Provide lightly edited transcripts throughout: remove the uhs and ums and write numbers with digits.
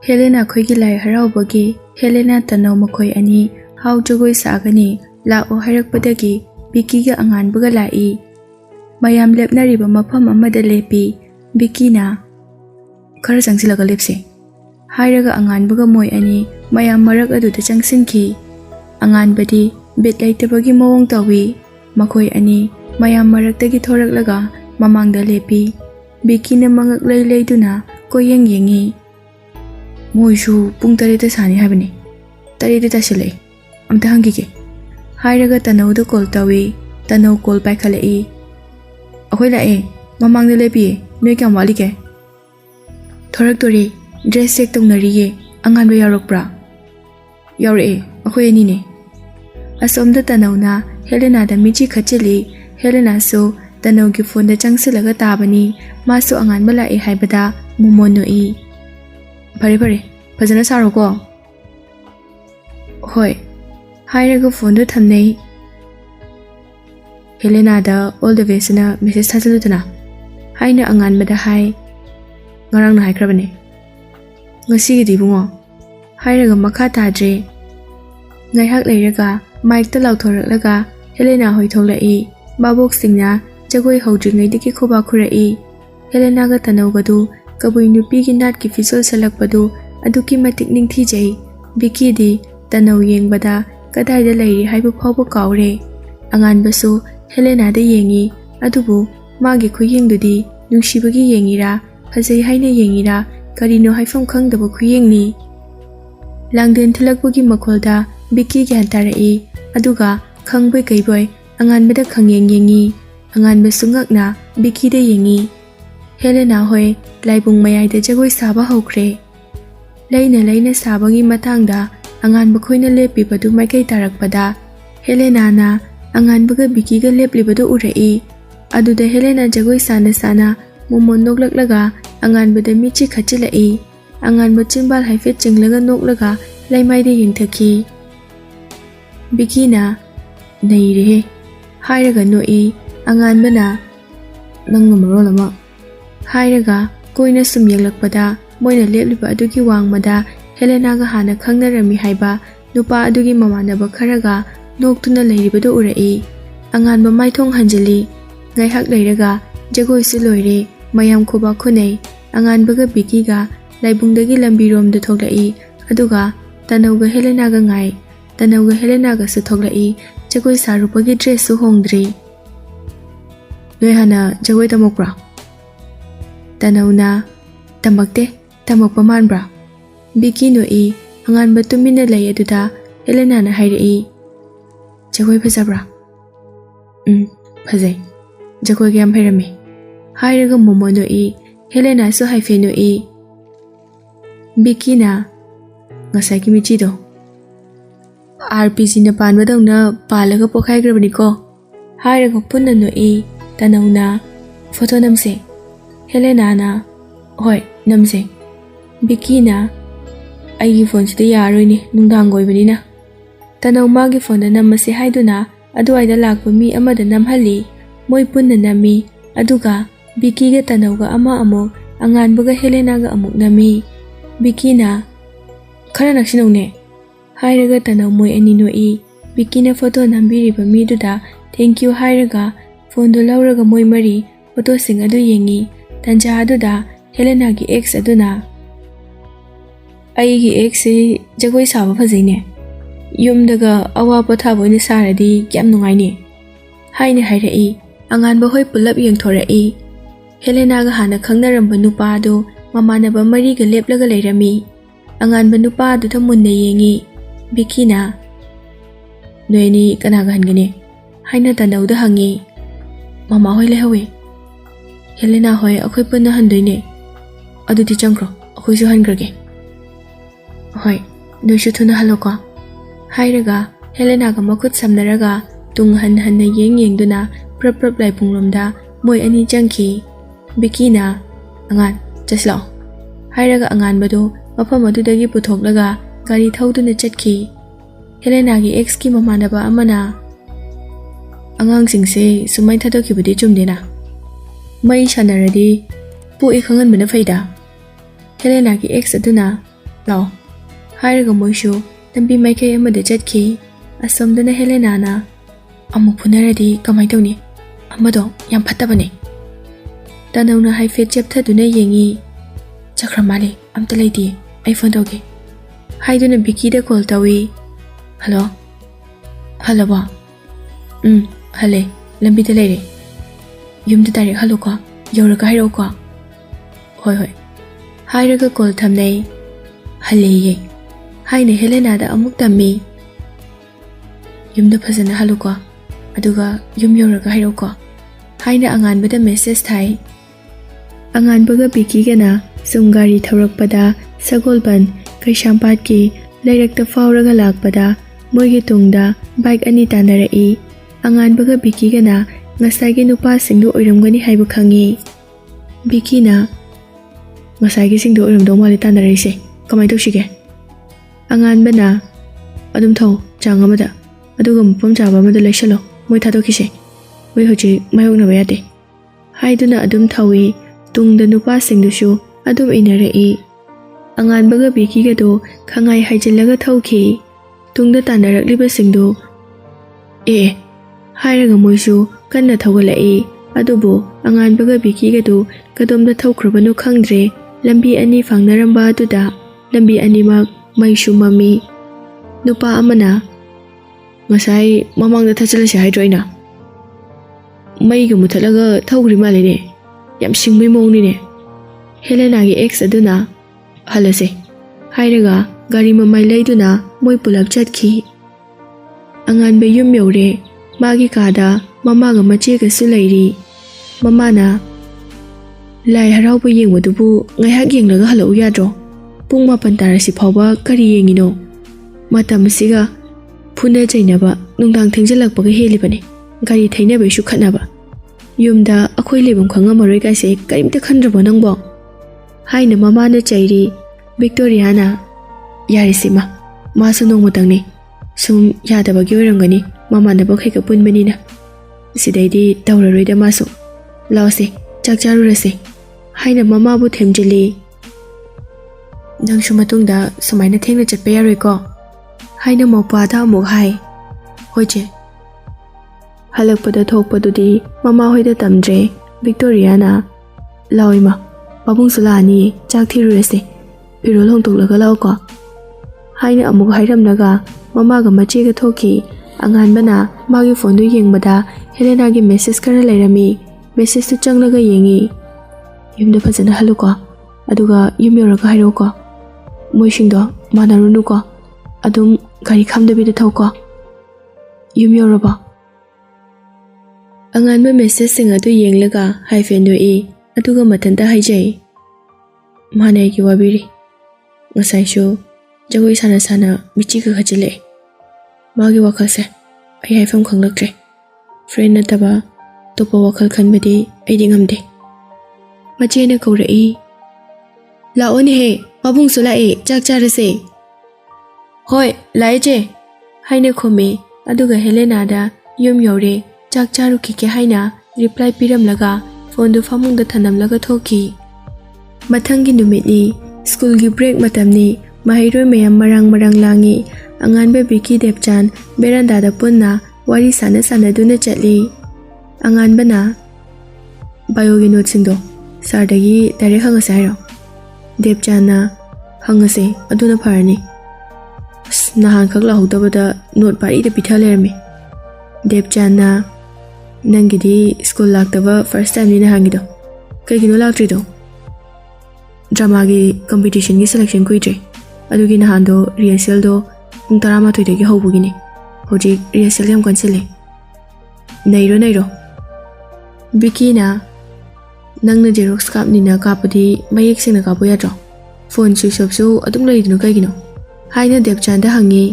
Helena khoigi lai haraubagi Helena Tanau makhoi ani hau jagoi sagani lao hairakpadagi Vicky ga anganbaga lai mayam lepnariba mafam amada lepi Vicky na khara changsilaga lepse hairaga anganbaga moi ani mayam marak aduda changsinki anganbadi bit laitabagi mawong tawi makhoi ani mayam maraktagi thoraklaga mamangda lepi Vicky na mangak laiduna koyeng yengi moishu pung tarita sani habani tarita tasile amta hangige hairaga Tanau da call tawi Tanau call bai khalai akhoi lae mamangda lepi noi kyam wali ke thorak tori dress check tongnari ye angan ba yarokpra yore akhoi ani ne asomda Tanau na Helena da michi khacheli Helena so Tanau gi phone da changsilaga tabani masu angan ba lae haibada mumono i Pare fazana saro ko hoi hairaga phone do thamnei Helena da all the way na message thajalutana haina angan bada hai ngarang na haikrabane ngasi gi dibungo hairaga makha tadre ngai hak leiraga mic ta lauthoraklaga Helena hoi tholai babok singna jagoi hodringai diki khoba khurai Helena ga Tanau gadu kabui nupi gi nat ki visual salakpadu aduki matik ningthi jai Vicky di Tanau yengbada kadai da lairi haibu phawbu kaure angan basu Helena da yengi adubu magi khuyeng dudi nungsibagi yengira phajai haina yengira karino haifam khangdaba khuyeng ni langden thilakbugi makholda Vicky gi hantarai aduga khangbai kaibai angan bada khangyeng yengi angan basu ngakna Vicky da yengi Helena hoi laibung mayai da jagoi saba hokre laina sabagi matangda angan bakhoina lepi badu maikai tarakpada Helena na angan baga Vicky ga lepli badu urai aduda Helena jagoi sana mumon noklaklaga angan bada michi khachilai angan bachimbal haifet chinglaga noklaga laimai de yingthaki Vicky na naire hairaga noi angan bana nangamaro lama hairaga koina sum yenglakpada moina lepliba adugi wangmada Helena ga hana khangnarami haiba nupa adugi mamanaba kharaga noktuna leiribadu urai angan ba maithong hanjali ngai hak leiraga jagoi su loire mayam khoba khunei angan baga Vicky ga laibungdagi lambirom da thoglai aduga Tanau ga Helena ga ngai Tanau ga Helena ga su thoglai jagoi sarupagi dress su hongdri noi hana jagoi tamokra Tanau na tamakte tamakpa manbra Vicky no i angan ba tumina lay aduda Helena na hairai jagoi phajabra phajai jagoi gyam hairame hairaga momo no i Helena so haife no i Vicky na ngasai ki michi do RPG na panbadong na palaga pokhai grabani ko hairaga punna no i Tanau na photo namse Helena na hoi namse Vicky na aigi phone sida yaroi ni nungdang goibani na Tanau magi phone na namase haiduna aduaida lakpa mi amada namhali moi punna nami aduga Vicky ga Tanau ga ama amo angan baga Helena ga amuk nami Vicky na khara naksinone hairaga Tanau moi ani no i Vicky na photo nambiriba mi duda thank you hairaga phone do lauraga moi mari photo sing adu yengi tanja aduda Helena gi ex aduna aigi ex se jagoi saba phajine yumdaga awa pathabo ni saradi kyam nungai ne haine hairai angan ba hoi pulap yengthorai Helena ga hana khangnaram banupa do mamana ba mari ga leplaga leirami angan banupa du thamunne yengi Vicky na noini kana ga hangane haina Tanau da hangi mama hoi lehawe Helena hoi akhoi punna handoine adudi changkro akhoi su hangrage hoi noishu thuna haloko hairaga Helena ga makut samnaraga tung hanna yengduna prap lai punglomda moi ani changki Vicky na angan jaslo hairaga angan bado mafam adudagi puthoklaga gari thauduna chatki Helena gi ex ki mamanaba amana angang singse sumai thadokibudi chumdena mai sanaradi pu ikhangan bana faida Helena ki ex aduna ꯂꯥꯛꯑꯣ ꯍꯥꯏꯔꯒ ꯃꯣꯏꯁꯨ ꯂꯝꯕꯤ ꯃꯥꯏꯀꯩ ꯑꯃꯗ ꯆꯠꯈꯤ ꯑꯁꯣꯝꯗꯅ ꯍꯦꯂꯦꯅꯥꯅ ꯑꯃꯨꯛ ꯐꯨꯅꯔꯗꯤ ꯀꯃꯥꯏ ꯇꯧꯅꯤ ꯑꯃꯗꯣ ꯌꯥꯝ ꯐꯠꯇꯕꯅꯦ ꯇꯅꯧꯅ ꯍꯥꯏꯐꯦꯠ ꯆꯦꯞꯊꯗꯨꯅ ꯌꯦꯡꯉꯤ ꯆꯠꯈ꯭ꯔ ꯃꯥꯜꯂꯦ ꯑꯝꯇ ꯂꯩꯇꯦ ꯑꯩ ꯐꯣꯟ ꯇꯧꯒꯦ ꯍꯥꯏꯗꯨꯅ ꯕꯤꯀꯤꯗ ꯀꯣꯜ ꯇꯧꯏ ꯍꯜꯂꯣ ꯍꯜꯂꯕꯣ ꯍꯜꯂꯦ ꯂꯝꯕꯤꯗ ꯂꯩꯔꯦ ꯌꯨꯝꯗ ꯗꯥꯏꯔꯦꯛ ꯍꯜꯂꯨꯀꯣ ꯌꯧꯔꯒ ꯍꯥꯏꯔꯛꯎꯀꯣ ꯍꯣꯏ ꯍꯣꯏ ꯍꯥꯏꯔꯒ ꯀꯣꯜ ꯊꯝꯅꯩ ꯍꯜꯂꯦꯌꯦ ꯍꯥꯏꯅ ꯍꯦꯂꯦꯅꯥꯗ ꯑꯃꯨꯛ ꯇꯝꯃꯤ ꯌꯨꯝꯗ ꯐꯖꯅ ꯍꯜꯂꯨꯀꯣ ꯑꯗꯨꯒ ꯌꯨꯝ ꯌꯧꯔꯒ ꯍꯥꯏꯔꯛꯎꯀꯣ ꯍꯥꯏꯅ ꯑꯉꯥꯟꯕꯗ ꯃꯦꯁꯦꯖ ꯊꯥꯏ ꯑꯉꯥꯟꯕꯒ ꯕꯤꯀꯤꯒꯅ ꯁꯨꯝ ꯒꯥꯔꯤ ꯊꯧꯔꯛꯄꯗ ꯁꯒꯣꯜꯕꯟ ꯀꯩꯁꯥꯝꯄꯥꯠꯀꯤ ꯂꯩꯔꯛꯇ ꯐꯥꯎꯔꯒ ꯂꯥꯛꯄꯗ ꯃꯣꯏꯒꯤ ꯇꯨꯡꯗ ꯕꯥꯏꯛ ꯑꯅꯤ ꯇꯥꯟꯅꯔꯛꯏ ꯑꯉꯥꯟꯕꯒ ꯕꯤꯀꯤꯒꯅ ꯉꯁꯥꯏꯒꯤ ꯅꯨꯄꯥꯁꯤꯡꯗꯨ ꯑꯣꯏꯔꯝꯒꯅꯤ ꯍꯥꯏꯕ ꯈꯪꯉꯤ ꯕꯤꯀꯤꯅ ꯉꯁꯥꯏꯒꯤꯁꯤꯡꯗꯨ ꯑꯣꯏꯔꯝꯗꯧ ꯃꯥꯜꯂꯦ ꯇꯥꯟꯅꯔꯛꯏꯁꯦ ꯀꯃꯥꯏ ꯇꯧꯁꯤꯒꯦ ꯑꯉꯥꯟꯕꯅ ꯑꯗꯨꯝ ꯊꯧ ꯆꯥꯡ ꯑꯃꯗ ꯑꯗꯨꯒ ꯃꯐꯝ ꯆꯥꯕ ꯑꯃꯗ ꯂꯩꯁꯜꯂꯣ ꯃꯣꯏ ꯊꯥꯗꯣꯛꯈꯤꯁꯦ ꯃꯣꯏ ꯍꯧꯖꯤꯛ ꯃꯥꯌꯣꯛꯅꯕ ꯌꯥꯗꯦ ꯍꯥꯏꯗꯨꯅ ꯑꯗꯨꯝ ꯊꯧꯏ ꯇꯨꯡꯗ ꯅꯨꯄꯥꯁꯤꯡꯗꯨꯁꯨ ꯑꯗꯨꯝ ꯏꯟꯅꯔꯛꯏ ꯑꯉꯥꯟꯕꯒ ꯕꯤꯀꯤꯒꯗꯣ ꯈꯪꯉꯥꯏ ꯍꯥꯏꯖꯤꯜꯂꯒ ꯊꯧꯈꯤ ꯇꯨꯡꯗ ꯇꯥꯟꯅꯔꯛꯂꯤꯕꯁꯤꯡꯗꯨ ꯑꯦ ꯍꯥꯏꯔꯒ ꯃꯣꯏꯁꯨ ꯀꯟꯅ ꯊꯧꯒꯠꯂꯛꯏ ꯑꯗꯨꯕꯨ ꯑꯉꯥꯟꯕꯒ ꯕꯤꯀꯤꯒꯗꯣ ꯀꯗꯣꯝꯗ ꯊꯧꯈ꯭ꯔꯕꯅꯣ ꯈꯪꯗ꯭ꯔꯦ ꯂꯝꯕꯤ ꯑꯅꯤ ꯐꯪꯅꯔꯝꯕ ꯑꯗꯨꯗ ꯂꯝꯕꯤ ꯑꯅꯤꯃꯛ ꯃꯩꯁꯨ ꯃꯝꯃꯤ ꯅꯨꯄꯥ ꯑꯃꯅ ꯉꯁꯥꯏ ꯃꯃꯥꯡꯗ ꯊꯠꯆꯜꯂꯁꯦ ꯍꯥꯏꯗ꯭ꯔꯣ ꯑꯩꯅ ꯃꯩꯒ ꯃꯨꯊꯠꯂꯒ ꯊꯧꯈ꯭ꯔꯤ ꯃꯥꯜꯂꯤꯅꯦ ꯌꯥꯝ ꯁꯤꯡꯕꯩ ꯃꯑꯣꯡꯅꯤꯅꯦ ꯍꯦꯂꯦꯅꯥꯒꯤ ꯑꯦꯛꯁ ꯑꯗꯨꯅ ꯍꯜꯂꯁꯦ ꯍꯥꯏꯔꯒ ꯒꯥꯔꯤ ꯃꯃꯥꯏ ꯂꯩꯗꯨꯅ ꯃꯣꯏ ꯄꯨꯂꯞ ꯆꯠꯈꯤ ꯑꯉꯥꯟꯕ ꯌꯨꯝ ꯌꯧꯔꯦ ꯃꯥꯒꯤ ꯀꯥꯗ ꯃꯃꯥꯒ ꯃꯆꯦꯒꯁꯨ ꯂꯩꯔꯤ ꯃꯃꯥꯅ ꯂꯥꯏ ꯍꯔꯥꯎꯕ ꯌꯦꯡꯕꯗꯨꯕꯨ ꯉꯥꯏꯍꯥꯛ ꯌꯦꯡꯂꯒ ꯍꯜꯂꯛꯎ ꯌꯥꯗ꯭ꯔꯣ ꯄꯨꯡ 9 ꯇꯥꯔꯁꯤ ꯐꯥꯎꯕ ꯀꯔꯤ ꯌꯦꯡꯉꯤꯅꯣ ꯃꯇꯝ ꯑꯁꯤꯒ ꯐꯨꯅ ꯆꯩꯅꯕ ꯅꯨꯡꯗꯥꯡ ꯊꯦꯡꯖꯤꯜꯂꯛꯄꯒ ꯍꯦꯜꯂꯤꯕꯅꯤ ꯒꯥꯔꯤ ꯊꯩꯅꯕꯩꯁꯨ ꯈꯠꯅꯕ ꯌꯨꯝꯗ ꯑꯩꯈꯣꯏ ꯂꯩꯐꯝ ꯈꯪꯉꯝꯃꯔꯣꯏ ꯀꯥꯏꯁꯦ ꯀꯔꯤꯝꯇ ꯈꯟꯗ꯭ꯔꯕꯣ ꯅꯪꯕꯣ ꯍꯥꯏꯅ ꯃꯃꯥꯅ ꯆꯩꯔꯤ ꯚꯤꯛꯇꯣꯔꯤꯌꯥꯅ ꯌꯥꯔꯤꯁꯤꯃ ꯃꯥꯁꯨ ꯅꯣꯡꯃꯇꯪꯅꯤ ꯁꯨꯝ ꯌꯥꯗꯕꯒꯤ ꯑꯣꯏꯔꯝꯒꯅꯤ ꯃꯃꯥꯟꯅꯕꯈꯩꯒ ꯄꯨꯟꯕꯅꯤꯅ ꯁꯤꯗꯩꯗꯤ ꯇꯧꯔꯔꯣꯏꯗ ꯃꯥꯁꯨ ꯂꯥꯎꯁꯦ ꯆꯥꯛ ꯆꯥꯔꯨꯔꯁꯦ ꯍꯥꯏꯅ ꯃꯃꯥꯕꯨ ꯊꯦꯝꯖꯤꯜꯂꯤ ꯅꯪꯁꯨ ꯃꯇꯨꯡꯗ ꯁꯨꯃꯥꯏꯅ ꯊꯦꯡꯅ ꯆꯠꯄ ꯌꯥꯔꯣꯏꯀꯣ ꯍꯥꯏꯅ ꯃꯧꯄꯥꯗ ꯑꯃꯨꯛ ꯍꯥꯏ ꯍꯣꯏ ꯆꯦ ꯍꯜꯂꯛꯄꯗ ꯊꯣꯛꯄꯗꯨꯗꯤ ꯃꯃꯥꯍꯣꯏꯗ ꯇꯝꯗ꯭ꯔꯦ ꯚꯤꯛꯇꯣꯔꯤꯌꯥꯅ ꯂꯥꯎ ꯏꯃꯥ ꯄꯥꯕꯨꯡꯁꯨ ꯂꯥꯛꯑꯅꯤꯌꯦ ꯆꯥꯛ ꯊꯤꯔꯨꯔꯁꯦ ꯐꯤꯔꯣꯜ ꯍꯣꯡꯗꯣꯛꯂꯒ ꯂꯥꯛꯎꯀꯣ ꯍꯥꯏꯅ ꯑꯃꯨꯛ ꯍꯥꯏꯔꯝꯂꯒ ꯃꯃꯥꯒ ꯃꯆꯦꯒ ꯊꯣꯛꯈꯤ ꯑꯉꯥꯟꯕꯅ ꯃꯥꯒꯤ ꯐꯣꯟꯗꯨ ꯌꯦꯡꯕꯗ ꯍꯦꯂꯦꯅꯥꯒꯤ ꯃꯦꯁꯦꯖ ꯈꯔ ꯂꯩꯔꯝꯃꯤ ꯃꯦꯁꯦꯖꯇꯨ ꯆꯪꯂꯒ ꯌꯦꯡꯉꯤ ꯌꯨꯝꯗ ꯐꯖꯅ ꯍꯜꯂꯨꯀꯣ ꯑꯗꯨꯒ ꯌꯨꯝ ꯌꯧꯔꯒ ꯍꯥꯏꯔꯛꯎꯀꯣ ꯃꯣꯏꯁꯤꯡꯗꯣ ꯃꯥꯟꯅꯔꯨꯅꯨꯀꯣ ꯑꯗꯨꯝ ꯒꯥꯔꯤ ꯈꯥꯝꯗꯕꯤꯗ ꯊꯧꯀꯣ ꯌꯨꯝ ꯌꯧꯔꯕꯣ ꯑꯉꯥꯟꯕ ꯃꯦꯁꯦꯖꯁꯤꯡ ꯑꯗꯨ ꯌꯦꯡꯂꯒ ꯍꯥꯏꯐꯦꯠ ꯅꯣꯛꯏ ꯑꯗꯨꯒ ꯃꯊꯟꯇ ꯍꯥꯏꯖꯩ ꯃꯥꯅ ꯑꯩꯒꯤ ꯋꯥꯕꯤꯔꯤ ꯉꯁꯥꯏꯁꯨ ꯖꯒꯣꯏ ꯁꯥꯅ ꯁꯥꯅ ꯃꯤꯆꯤꯒ ꯈꯠꯆꯤꯜꯂꯛꯑꯦ ꯃꯥꯒꯤ ꯋꯥꯈꯜꯁꯦ ꯑꯩ ꯍꯥꯏꯐꯝ ꯈꯪꯂꯛꯇ꯭ꯔꯦ ꯐ꯭ꯔꯦꯟ ꯅꯠꯇꯕ ꯑꯇꯣꯞꯄ ꯋꯥꯈꯜ ꯈꯟꯕꯗꯤ ꯑꯩꯗꯤ ꯉꯝꯗꯦ ꯃꯆꯦꯅ ꯀꯧꯔꯛꯏ ꯂꯥꯛꯑꯣꯅꯦꯍꯦ ꯄꯥꯕꯨꯡꯁꯨ ꯂꯥꯛꯑꯦ ꯆꯥꯛ ꯆꯥꯔꯁꯦ ꯍꯣꯏ ꯂꯥꯛꯑꯦ ꯆꯦ ꯍꯥꯏꯅ ꯈꯨꯝꯃꯤ ꯑꯗꯨꯒ ꯍꯦꯂꯦꯅꯥꯗ ꯌꯨꯝ ꯌꯧꯔꯦ ꯆꯥꯛ ꯆꯥꯔꯨꯈꯤꯒꯦ ꯍꯥꯏꯅ ꯔꯤꯄ꯭ꯂꯥꯏ ꯄꯤꯔꯝꯂꯒ ꯐꯣꯟꯗꯨ ꯐꯃꯨꯡꯗ ꯊꯅꯝꯂꯒ ꯊꯣꯛꯈꯤ ꯃꯊꯪꯒꯤ ꯅꯨꯃꯤꯠꯅꯤ ꯁ꯭ꯀꯨꯜꯒꯤ ꯕ꯭ꯔꯦꯛ ꯃꯇꯝꯅꯤ ꯃꯍꯩꯔꯣꯏ ꯃꯌꯥꯝ ꯃꯔꯥꯡ ꯂꯥꯡꯏ ꯑꯉꯥꯟꯕ ꯕꯤꯀꯤ ꯗꯦꯕꯆꯥꯟ ꯕꯦꯔꯥꯟꯗꯥꯗ ꯄꯨꯟꯅ ꯋꯥꯔꯤ ꯁꯥꯟꯅꯗꯨꯅ ꯆꯠꯂꯤ ꯑꯉꯥꯟꯕꯅ ꯕꯥꯏꯑꯣꯒꯤ ꯅꯣꯠꯁꯤꯡꯗꯣ ꯁꯥꯔꯗꯒꯤ ꯗꯥꯏꯔꯦꯛ ꯍꯪꯉꯁꯦ ꯍꯥꯏꯔꯣ ꯗꯦꯕꯆꯥꯟꯅ ꯍꯪꯉꯁꯦ ꯑꯗꯨꯅ ꯐꯔꯅꯤ ꯅꯍꯥꯟꯈꯛ ꯂꯥꯛꯍꯧꯗꯕꯗ ꯅꯣꯠ ꯄꯥꯔꯤꯗ ꯄꯤꯊ ꯂꯩꯔꯝꯃꯤ ꯗꯦꯕꯆꯥꯟꯅ ꯅꯪꯒꯤꯗꯤ ꯁ꯭ꯀꯨꯜ ꯂꯥꯛꯇꯕ ꯐꯥꯔꯁ ꯇꯥꯏꯝꯅꯤ ꯅꯍꯥꯟꯒꯤꯗꯣ ꯀꯩꯒꯤꯅꯣ ꯂꯥꯛꯇ꯭ꯔꯤꯗꯣ ꯗ꯭ꯔꯃꯥꯒꯤ ꯀꯝꯄꯤꯇꯤꯁꯟꯒꯤ ꯁꯦꯂꯦꯛꯁꯟ ꯀꯨꯏꯗ꯭ꯔꯦ ꯑꯗꯨꯒꯤ ꯅꯍꯥꯟꯗꯣ ꯔꯤꯍꯔꯁꯦꯜꯗꯣ ꯄꯨꯡ 11 ꯍꯧꯕꯒꯤꯅꯤ ꯍꯧꯖꯤꯛ ꯔꯤꯍꯔꯁꯦꯜ ꯌꯥꯝ ꯀꯟꯁꯤꯜꯂꯦ ꯅꯩꯔꯣ ꯕꯤꯀꯤꯅ ꯅꯪꯅ ꯖꯦꯔꯣꯛꯁ ꯀꯥꯞꯅꯤꯅ ꯀꯥꯞꯄꯗꯤ ꯃꯌꯦꯛ ꯁꯦꯡꯅ ꯀꯥꯞꯄ ꯌꯥꯗ꯭ꯔꯣ ꯐꯣꯟ ꯁ꯭ꯋꯤꯆ ꯑꯣꯐꯁꯨ ꯑꯗꯨꯝ ꯂꯩꯔꯤꯗꯨꯅꯣ ꯀꯩꯒꯤꯅꯣ ꯍꯥꯏꯅ ꯗꯦꯕꯆꯥꯟꯗ ꯍꯪꯉꯤ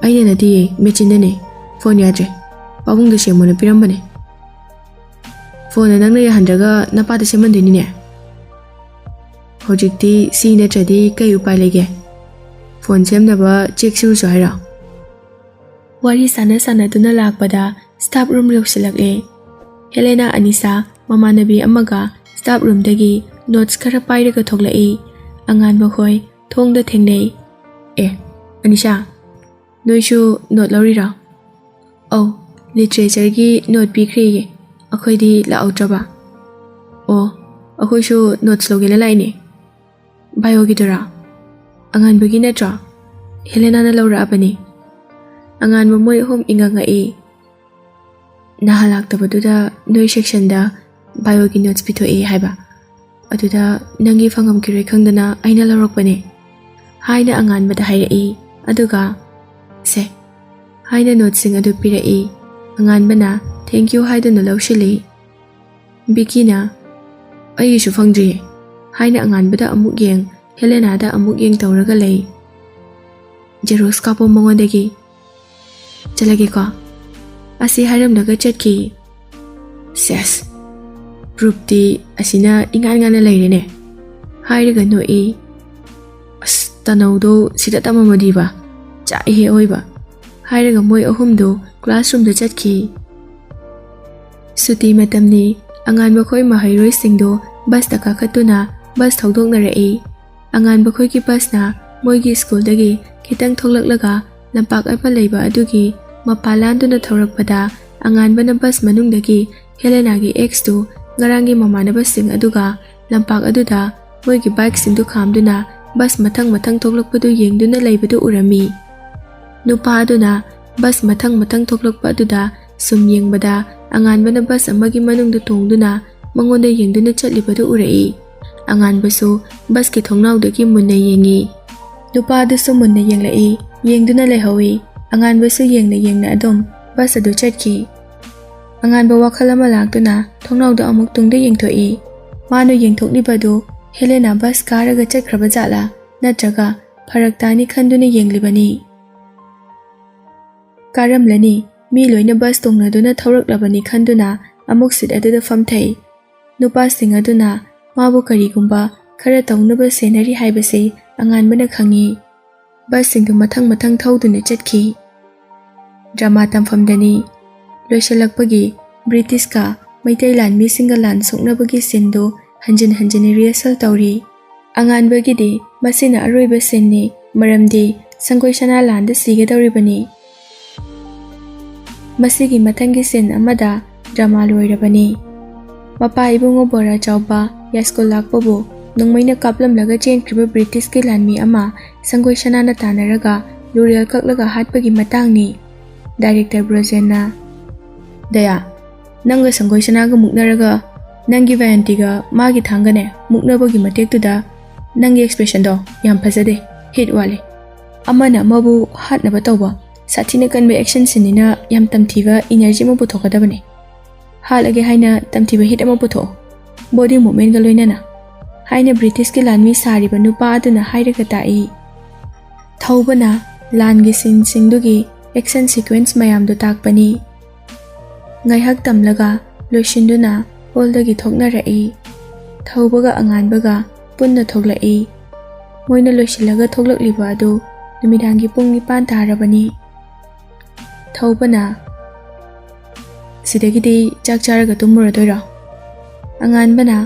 ꯑꯩꯅ ꯅꯠꯇꯤꯌꯦ ꯃꯦꯆꯤꯟꯅꯅꯦ ꯐꯣꯟ ꯌꯥꯗ꯭ꯔꯦ ꯄꯥꯕꯨꯡꯗ ꯁꯦꯝꯃꯣꯅ ꯄꯤꯔꯝꯕꯅꯦ ꯐꯣꯟꯅ ꯅꯪꯅ ꯌꯥꯍꯟꯗ꯭ꯔꯒ ꯅꯄꯥꯗ ꯁꯦꯝꯍꯟꯗꯣꯏꯅꯤꯅꯦ ꯍꯧꯖꯤꯛꯇꯤ ꯁꯤ ꯅꯠꯇ꯭ꯔꯗꯤ ꯀꯩ ꯎꯄꯥꯏ ꯂꯩꯒꯦ ꯐꯣꯟ ꯁꯦꯝꯅꯕ ꯆꯦꯛ ꯁꯨꯔꯁꯨ ꯍꯥꯏꯔꯣ ꯋꯥꯔꯤ ꯁꯥꯟꯅꯗꯨꯅ ꯂꯥꯛꯄꯗ ꯁ꯭ꯇꯥꯐ ꯔꯨꯝ ꯌꯧꯁꯤꯜꯂꯛꯂꯦ ꯍꯦꯂꯦꯅꯥ ꯑꯅꯤꯁꯥ ꯃꯃꯥꯟꯅꯕꯤ ꯑꯃꯒ ꯁ꯭ꯇꯥꯐ ꯔꯨꯝꯗꯒꯤ ꯅꯣꯠꯁ ꯈꯔ ꯄꯥꯏꯔꯒ ꯊꯣꯛꯂꯛꯏ ꯑꯉꯥꯟꯕ ꯍꯣꯏ ꯊꯣꯡꯗ ꯊꯦꯡꯅꯩ꯫ ꯑꯅꯤꯁꯥ, ꯅꯣꯏꯁꯨ ꯅꯣꯠ ꯂꯧꯔꯤꯔꯣ? ꯂꯤꯇꯔꯦꯆꯔꯒꯤ ꯅꯣꯠ ꯄꯤꯈ꯭ꯔꯦꯌꯦ, ꯑꯩꯈꯣꯏꯗꯤ ꯂꯥꯛꯍꯧꯗ꯭ꯔꯕ꯫ ꯑꯩꯈꯣꯏꯁꯨ ꯅꯣꯠꯁ ꯂꯧꯒꯦꯅ ꯂꯥꯛꯏꯅꯦ꯫ ꯕꯥꯏꯑꯣꯒꯤꯗꯨꯔꯥ? ꯑꯉꯥꯟꯕꯒꯤ ꯅꯠꯇ꯭ꯔꯣ? ꯍꯦꯂꯦꯅꯥꯅ ꯂꯧꯔꯛꯑꯕꯅꯤ꯫ ꯑꯉꯥꯟꯕ ꯃꯣꯏ ꯑꯍꯨꯝ ꯏꯉꯛꯉꯛꯏ꯫ ꯅꯍꯥꯟ ꯂꯥꯛꯇꯕꯗꯨꯗ ꯅꯣꯏ ꯁꯦꯛꯁꯟꯗ ꯕꯥꯏꯑꯣꯒꯤ ꯅꯣꯠꯁ ꯄꯤꯊꯣꯛꯏ ꯍꯥꯏꯕ, ꯑꯗꯨꯗ ꯅꯪꯒꯤ ꯐꯪꯉꯝꯈꯤꯔꯣꯏ ꯈꯪꯗꯅ ꯑꯩꯅ ꯂꯧꯔꯛꯄꯅꯦ ꯍꯥꯏꯅ ꯑꯉꯥꯟꯕꯗ ꯍꯥꯏꯔꯛꯏ꯫ ꯑꯗꯨꯒ ꯁꯦ ꯍꯥꯏꯅ ꯅꯣꯠꯁꯤꯡ ꯑꯗꯨ ꯄꯤꯔꯛꯏ꯫ ꯑꯉꯥꯟꯕꯅ ꯊꯦꯡꯛ ꯌꯨ ꯍꯥꯏꯗꯨꯅ ꯂꯧꯁꯤꯜꯂꯤ꯫ ꯕꯤꯀꯤꯅ ꯑꯩꯒꯤꯁꯨ ꯐꯪꯗ꯭ꯔꯤꯌꯦ ꯍꯥꯏꯅ ꯑꯉꯥꯟꯕꯗ ꯑꯃꯨꯛ ꯌꯦꯡ, ꯍꯦꯂꯦꯅꯥꯗ ꯑꯃꯨꯛ ꯌꯦꯡ ꯇꯧꯔꯒ ꯂꯩ꯫ ꯖꯦꯔꯣꯛꯁ ꯀꯥꯞꯄꯣ ꯃꯉꯣꯟꯗꯒꯤ, ꯆꯠꯂꯒꯦꯀꯣ ꯑꯁꯤ ꯍꯥꯏꯔꯝꯂꯒ ꯆꯠꯈꯤ꯫ ꯁꯦꯁ, ꯄ꯭ꯔꯨꯞꯇꯤ ꯑꯁꯤꯅ ꯏꯉꯥꯟ ꯉꯥꯟꯅ ꯂꯩꯔꯦꯅꯦ ꯍꯥꯏꯔꯒ ꯅꯣꯛꯏ꯫ ꯇꯅꯧꯗꯣ ꯁꯤꯗ ꯇꯝꯃꯝꯃꯗꯤꯕ ꯆꯥꯛꯏꯍꯦ ꯑꯣꯏꯕ ꯍꯥꯏꯔꯒ ꯃꯣꯏ ꯑꯍꯨꯝꯗꯣ ꯀ꯭ꯂꯥꯁꯔꯨꯝꯗ ꯆꯠꯈꯤ꯫ ꯁꯨꯇꯤ ꯃꯇꯝꯅꯤ꯫ ꯑꯉꯥꯟꯕ ꯈꯣꯏ ꯃꯍꯩꯔꯣꯏꯁꯤꯡꯗꯣ ꯕꯁꯇ ꯀꯥꯈꯠꯇꯨꯅ ꯕꯁ ꯊꯧꯗꯣꯛꯅꯔꯛꯏ꯫ ꯑꯉꯥꯟꯕ ꯈꯣꯏꯒꯤ ꯕꯁꯅ ꯃꯣꯏꯒꯤ ꯁ꯭ꯀꯨꯜꯗꯒꯤ ꯈꯤꯇꯪ ꯊꯣꯛꯂꯛꯂꯒ ꯂꯝꯄꯥꯛ ꯑꯃ ꯂꯩꯕ ꯑꯗꯨꯒꯤ ꯃꯄꯥ ꯂꯥꯟꯗꯨꯅ ꯊꯧꯔꯛꯄꯗ ꯑꯉꯥꯟꯕꯅ ꯕꯁ ꯃꯅꯨꯡꯗꯒꯤ ꯍꯦꯂꯦꯅꯥꯒꯤ ꯑꯦꯛꯁꯇꯨ ꯉꯔꯥꯡꯒꯤ ꯃꯃꯥꯟꯅꯕꯁꯤꯡ ꯑꯗꯨꯒ ꯂꯝꯄꯥꯛ ꯑꯗꯨꯗ ꯃꯣꯏꯒꯤ ꯕꯥꯏꯛꯁꯤꯡꯗꯨ ꯈꯥꯝꯗꯨꯅ ꯕꯁ ꯃꯊꯪ ꯊꯣꯛꯂꯛꯄꯗꯨ ꯌꯦꯡꯗꯨꯅ ꯂꯩꯕꯗꯨ ꯎꯔꯝꯃꯤ꯫ ꯅꯨꯄꯥ ꯑꯗꯨꯅ ꯕꯁ ꯃꯊꯪ ꯊꯣꯛꯂꯛꯄ ꯑꯗꯨꯗ ꯁꯨꯝ ꯌꯦꯡꯕꯗ ꯑꯉꯥꯟꯕꯅ ꯕꯁ ꯑꯃꯒꯤ ꯃꯅꯨꯡꯗ ꯇꯣꯡꯗꯨꯅ ꯃꯉꯣꯟꯗ ꯌꯦꯡꯗꯨꯅ ꯆꯠꯂꯤꯕꯗꯨ ꯎꯔꯛꯏ꯫ ꯑꯉꯥꯟꯕꯁꯨ ꯕꯁꯀꯤ ꯊꯣꯡꯅꯥꯎꯗꯒꯤ ꯃꯨꯟꯅ ꯌꯦꯡꯉꯤ꯫ ꯅꯨꯄꯥ ꯑꯗꯨꯁꯨ ꯃꯨꯟꯅ ꯌꯦꯡꯂꯛꯏ, ꯌꯦꯡꯗꯨꯅ ꯂꯩꯍꯧꯏ꯫ ꯑꯉꯥꯟꯕꯁꯨ ꯌꯦꯡꯅ ꯑꯗꯨꯝ ꯕꯁ ꯑꯗꯨ ꯆꯠꯈꯤ꯫ ꯑꯉꯥꯟꯕ ꯋꯥꯈꯜ ꯑꯃ ꯂꯥꯛꯇꯨꯅ ꯊꯣꯡꯅꯥꯎꯗ ꯑꯃꯨꯛ ꯇꯨꯡꯗ ꯌꯦꯡꯊꯣꯛꯏ꯫ ꯃꯥꯅ ꯌꯦꯡꯊꯣꯛꯂꯤꯕꯗꯨ ꯍꯦꯂꯦꯅꯥ ꯕꯁ ꯀꯥꯔꯒ ꯆꯠꯈ꯭ꯔꯕ ꯖꯥꯠꯂꯥ ꯅꯠꯇ꯭ꯔꯒ ꯐꯔꯛ ꯇꯥꯅꯤ ꯈꯟꯗꯨꯅ ꯌꯦꯡꯂꯤꯕꯅꯤ꯫ ꯀꯥꯔꯝꯂꯅꯤ, ꯃꯤ ꯂꯣꯏꯅ ꯕꯁ ꯇꯣꯡꯅꯗꯨꯅ ꯊꯧꯔꯛꯂꯕꯅꯤ ꯈꯟꯗꯨꯅ ꯑꯃꯨꯛ ꯁꯤꯠ ꯑꯗꯨꯗ ꯐꯝꯊꯩ꯫ ꯅꯨꯄꯥꯁꯤꯡ ꯑꯗꯨꯅ ꯃꯥꯕꯨ ꯀꯔꯤꯒꯨꯝꯕ ꯈꯔ ꯇꯧꯅꯕ ꯁꯦꯟꯅꯔꯤ ꯍꯥꯏꯕꯁꯤ ꯑꯉꯥꯟꯕꯅ ꯈꯪꯉꯤ꯫ ꯕꯁꯁꯤꯡꯗꯨ ꯃꯊꯪ ꯊꯧꯗꯨꯅ ꯆꯠꯈꯤ꯫ ꯗ꯭ꯔꯃꯥ ꯇꯝꯐꯝꯗꯅꯤ꯫ ꯂꯣꯏꯁꯤꯜꯂꯛꯄꯒꯤ ꯕ꯭ꯔꯤꯇꯤꯁꯀ ꯃꯩꯇꯩ ꯂꯥꯟꯃꯤꯁꯤꯡꯒ ꯂꯥꯟ ꯁꯣꯛꯅꯕꯒꯤ ꯁꯤꯟꯗꯨ ꯍꯟꯖꯤꯟ ꯔꯤꯍꯔꯁꯦꯜ ꯇꯧꯔꯤ꯫ ꯑꯉꯥꯟꯕꯒꯤꯗꯤ ꯃꯁꯤꯅ ꯑꯔꯣꯏꯕ ꯁꯤꯟꯅꯤ, ꯃꯔꯝꯗꯤ ꯁꯪꯒꯣꯏ ꯁꯅꯥ ꯂꯥꯟꯗ ꯁꯤꯒꯗꯧꯔꯤꯕꯅꯤ꯫ ꯃꯁꯤꯒꯤ ꯃꯊꯪꯒꯤ ꯁꯤꯟ ꯑꯃꯗ ꯗ꯭ꯔꯃꯥ ꯂꯣꯏꯔꯕꯅꯤ꯫ ꯃꯄꯥ ꯏꯕꯨꯡꯉꯣ ꯕꯣꯔꯥ ꯆꯥꯎꯕ ꯌꯥꯏꯁ꯭ꯀꯨꯜ ꯂꯥꯛꯄꯕꯨ ꯅꯣꯡꯃꯩꯅ ꯀꯥꯞꯂꯝꯂꯒ ꯆꯦꯟꯈ꯭ꯔꯤꯕ ꯕ꯭ꯔꯤꯇꯤꯁꯀꯤ ꯂꯥꯟꯃꯤ ꯑꯃ ꯁꯪꯒꯣꯏ ꯁꯅꯥꯅ ꯇꯥꯟꯅꯔꯒ ꯂꯨꯔꯦꯜ ꯀꯛꯂꯒ ꯍꯥꯠꯄꯒꯤ ꯃꯇꯥꯡꯅꯤ꯫ ꯗꯥꯏꯔꯦꯛꯇꯔ ꯕ꯭ꯔꯣꯖꯦꯟꯅ ꯗꯌꯥ, ꯅꯪꯒ ꯁꯪꯒꯣꯏ ꯁꯅꯥꯒ ꯃꯨꯛꯅꯔꯒ ꯅꯪꯒꯤ ꯚꯌꯟꯇꯤꯒ ꯃꯥꯒꯤ ꯊꯥꯡꯒꯅꯦ ꯃꯨꯛꯅꯕꯒꯤ ꯃꯇꯦꯛꯇꯨꯗ ꯅꯪꯒꯤ ꯑꯦꯛꯁꯄ꯭ꯔꯦꯁꯟꯗꯣ ꯌꯥꯝ ꯐꯖꯗꯦ, ꯍꯤꯠ ꯋꯥꯠꯂꯦ꯫ ꯑꯃꯅ ꯑꯃꯕꯨ ꯍꯥꯠꯅꯕ ꯇꯧꯕ ꯁꯥꯊꯤꯅ ꯀꯟꯕ ꯑꯦꯛꯁꯟ ꯁꯤꯟꯅꯤꯅ ꯌꯥꯝ ꯇꯝꯊꯤꯕ ꯏꯅꯔꯖꯤ ꯑꯃ ꯄꯨꯊꯣꯛꯀꯗꯕꯅꯤ꯫ ꯍꯥꯠꯂꯒꯦ ꯍꯥꯏꯅ ꯇꯝꯊꯤꯕ ꯍꯤꯠ ꯑꯃ ꯄꯨꯊꯣꯛꯑꯣ, ꯕꯣꯗꯤ ꯃꯨꯚꯃꯦꯟꯠꯒ ꯂꯣꯏꯅꯅ ꯍꯥꯏꯅ ꯕ꯭ꯔꯤꯇꯤꯁꯀꯤ ꯂꯥꯟꯃꯤ ꯁꯥꯔꯤꯕ ꯅꯨꯄꯥ ꯑꯗꯨꯅ ꯍꯥꯏꯔꯒ ꯇꯥꯛꯏ꯫ ꯊꯧꯕꯅ ꯂꯥꯟꯒꯤ ꯁꯤꯟꯁꯤꯡꯗꯨꯒꯤ ꯑꯦꯛꯁꯟ ꯁꯤꯀ꯭ꯋꯦꯟꯁ ꯃꯌꯥꯝꯗꯨ ꯇꯥꯛꯄꯅꯤ꯫ ꯉꯥꯏꯍꯥꯛ ꯇꯝꯂꯒ ꯂꯣꯏꯁꯤꯟꯗꯨꯅ ꯍꯣꯜꯗꯒꯤ ꯊꯣꯛꯅꯔꯛꯏ꯫ ꯊꯧꯕꯒ ꯑꯉꯥꯟꯕꯒ ꯄꯨꯟꯅ ꯊꯣꯛꯂꯛꯏ꯫ ꯃꯣꯏꯅ ꯂꯣꯏꯁꯤꯜꯂꯒ ꯊꯣꯛꯂꯛꯂꯤꯕ ꯑꯗꯨ ꯅꯨꯃꯤꯗꯥꯡꯒꯤ ꯄꯨꯡ 9 ꯇꯥꯔꯕꯅꯤ꯫ ꯊꯧꯕꯅ ꯁꯤꯗꯒꯤꯗꯤ ꯆꯥꯛ ꯆꯥꯔꯒ ꯇꯨꯝꯃꯨꯔꯗꯣꯏꯔꯣ? ꯑꯉꯥꯟꯕꯅ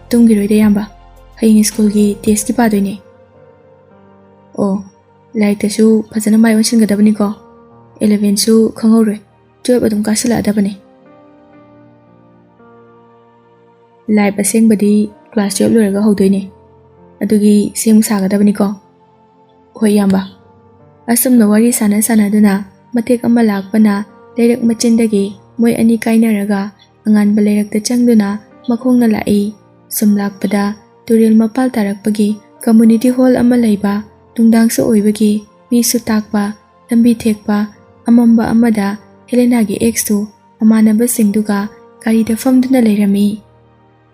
ꯇꯨꯝꯒꯤꯔꯣꯏꯗ ꯏꯌꯥꯝꯕ, ꯍꯌꯦꯡ ꯁ꯭ꯀꯨꯜꯒꯤ ꯇꯦꯁꯀꯤ ꯄꯥꯗꯣꯏꯅꯦ꯫ ꯂꯥꯏꯔꯤꯛꯇꯁꯨ ꯐꯖꯅ ꯃꯥꯏ ꯑꯣꯟꯁꯤꯟꯒꯗꯕꯅꯤꯀꯣ, 11ꯁꯨ ꯈꯪꯍꯧꯔꯣꯏ, 12 ꯑꯗꯨꯝ ꯀꯥꯁꯤꯜꯂꯛꯑꯗꯕꯅꯤ꯫ ꯂꯥꯏꯐ ꯑꯁꯦꯡꯕꯗꯤ ꯀ꯭ꯂꯥꯁ 12 ꯂꯣꯏꯔꯒ ꯍꯧꯗꯣꯏꯅꯦ, ꯑꯗꯨꯒꯤ ꯁꯦꯝ ꯁꯥꯒꯗꯕꯅꯤꯀꯣ꯫ ꯍꯣꯏ ꯏꯌꯥꯝꯕ꯫ ꯑꯁꯨꯝꯅ ꯋꯥꯔꯤ ꯁꯥꯟꯅꯗꯨꯅ ꯃꯇꯦꯛ ꯑꯃ ꯂꯥꯛꯄꯅ ꯂꯩꯔꯛ ꯃꯆꯤꯟꯗꯒꯤ ꯃꯣꯏ ꯑꯅꯤ ꯀꯥꯏꯅꯔꯒ ꯑꯉꯥꯟꯕ ꯂꯩꯔꯛꯇ ꯆꯪꯗꯨꯅ ꯃꯈꯣꯡꯅ ꯂꯥꯛꯏ꯫ ꯁꯨꯝ ꯂꯥꯛꯄꯗ ꯇꯨꯔꯦꯜ ꯃꯄꯥꯜ ꯇꯥꯔꯛꯄꯒꯤ ꯀꯝꯃꯨꯅꯤꯇꯤ ꯍꯣꯜ ꯑꯃ ꯂꯩꯕ, ꯅꯨꯡꯗꯥꯡꯁꯨ ꯑꯣꯏꯕꯒꯤ ꯃꯤꯁꯨ ꯇꯥꯛꯄ, ꯂꯝꯕꯤ ꯊꯦꯛꯄ ꯑꯃꯝꯕ ꯑꯃꯗ ꯍꯦꯂꯦꯅꯥꯒꯤ ꯑꯦꯛꯁꯇꯨ ꯃꯃꯥꯟꯅꯕꯁꯤꯡꯗꯨꯒ ꯒꯥꯔꯤꯗ ꯐꯝꯗꯨꯅ ꯂꯩꯔꯝꯃꯤ꯫